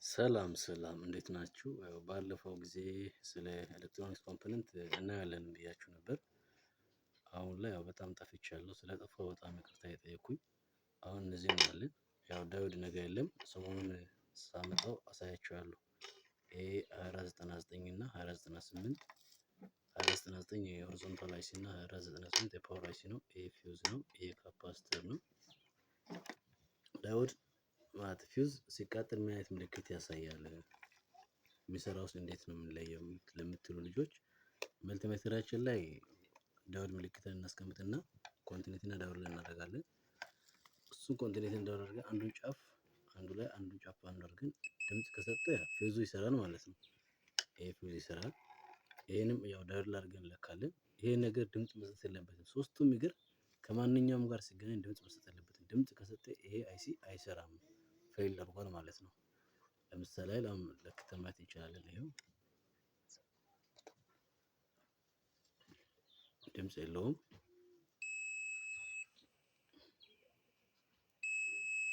ሰላም ሰላም እንዴት ናችሁ? ባለፈው ጊዜ ስለ ኤሌክትሮኒክስ ኮምፖነንት እናያለን ብያችሁ ነበር። አሁን ላይ ያው በጣም ጠፍቻለሁ ስለጠፋሁ በጣም ይቅርታ እየጠየኩኝ። አሁን እነዚህ እናያለን። ያው ዳዮድ ነገር የለም ሰሞኑን ሳመጣው አሳያችኋለሁ። ይሄ 2499 እና 2498 2499 የሆሪዞንታል አይሲ እና 2498 የፓወር አይሲ ነው። ይሄ ፊውዝ ነው። ይሄ ካፓሲተር ነው። ዳዮድ ማለት ፊውዝ ሲቃጠል ምን አይነት ምልክት ያሳያል? የሚሰራውስ እንዴት ነው የምንለየው ለምትሉ ልጆች መልቲሜትራችን ላይ ዳዮድ ምልክትን እናስቀምጥና ኮንቲኒቲ እና ዳዮድ ላይ እናደርጋለን። እሱን ኮንቲኒቲ እንዳደረገ አንዱን ጫፍ አንዱ ላይ አንዱን ጫፍ አድርገን ድምጽ ከሰጠ ፊውዙ ይሰራል ማለት ነው። ይሄ ፊውዝ ይሰራል። ይሄንም ያው ዳዮድ ላይ አድርገን እንለካለን። ይሄ ነገር ድምጽ መስጠት የለበትም። ሶስቱም እግር ከማንኛውም ጋር ሲገናኝ ድምጽ መስጠት የለበትም። ድምጽ ከሰጠ ይሄ አይሲ አይሰራም፣ ፌል አድርጓል ማለት ነው። ለምሳሌ ለክተን ማየት እንችላለን። ይሄው ድምጽ የለውም።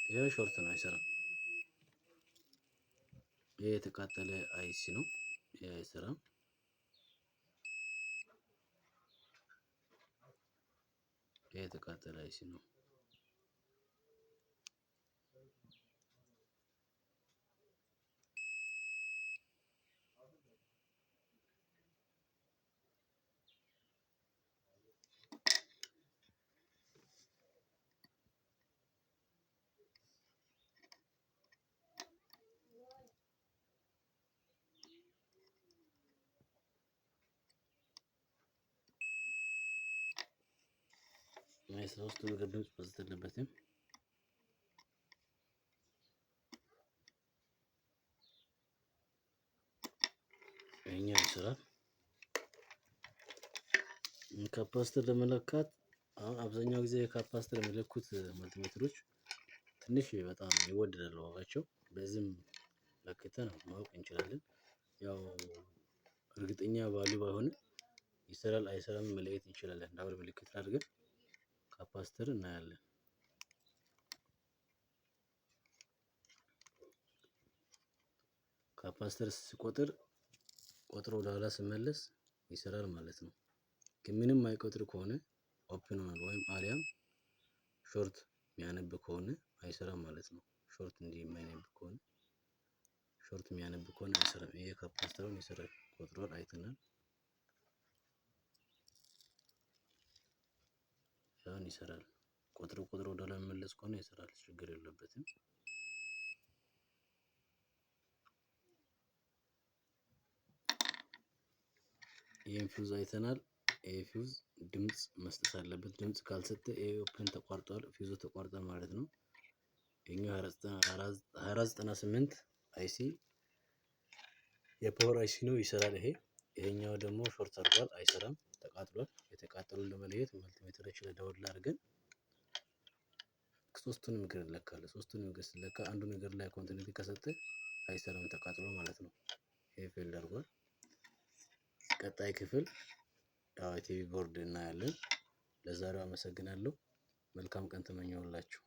ይሄ ሾርት ነው፣ አይሰራም። ይሄ የተቃጠለ አይሲ ነው። ይሄ አይሰራም። ይሄ የተቃጠለ አይሲ ነው። ሶስቱ ነገር ድምጽ መስጠት የለበትም። ይሄኛው ይሰራል። ካፓሲተር ለመለካት አሁን አብዛኛው ጊዜ ካፓሲተር የሚለኩት መልቲሜትሮች ትንሽ በጣም ይወደዳሉ ዋጋቸው። በዚህም ለክተን ማወቅ እንችላለን። ያው እርግጠኛ ቫልዩ ባይሆንም ይሰራል አይሰራም መለየት እንችላለን። ዳዮድ ምልክት አድርገን ካፓሲተር እናያለን። ካፓሲተር ሲቆጥር ቆጥሮ ወደ ኋላ ሲመለስ ይሰራል ማለት ነው። ግን ምንም የማይቆጥር ከሆነ ኦፕን ሆኗል ወይም አሊያም ሾርት የሚያነብ ከሆነ አይሰራም ማለት ነው። ሾርት እንዲህ የማያነብ ከሆነ ሾርት የሚያነብ ከሆነ አይሰራም። ይሄ ካፓሲተሩን ይሰራል፣ ቆጥሯል፣ አይተናል። ያን ይሰራል። ቆጥሮ ወደ ኋላ የሚመለስ ከሆነ ይሰራል፣ ችግር የለበትም። ይሄን ፊውዝ አይተናል። ይሄ ፊውዝ ድምጽ መስጠት አለበት። ድምጽ ካልሰጠ ይሄ ኦፕን ተቋርጧል፣ ፊውዙ ተቋርጧል ማለት ነው። ይሄኛው 2498 አይሲ የፓወር አይሲ ነው፣ ይሰራል። ይሄኛው ደግሞ ሾርት አድርጓል፣ አይሰራም፣ ተቃጥሏል። የተቃጠሉን ለመለየት መልቲሜትሮች ለዳዮድ ላይ አድርገን ሶስቱንም እግር እንለካለን። ሶስቱንም እግር ስለካ አንዱን እግር ላይ ኮንቲኒቲ ከሰጠ አይሰራም፣ ተቃጥሎ ማለት ነው። ይሄ ፌል አድርጓል። ቀጣይ ክፍል ቲቪ ቦርድ እናያለን። ለዛሬው አመሰግናለሁ። መልካም ቀን ተመኘሁላችሁ።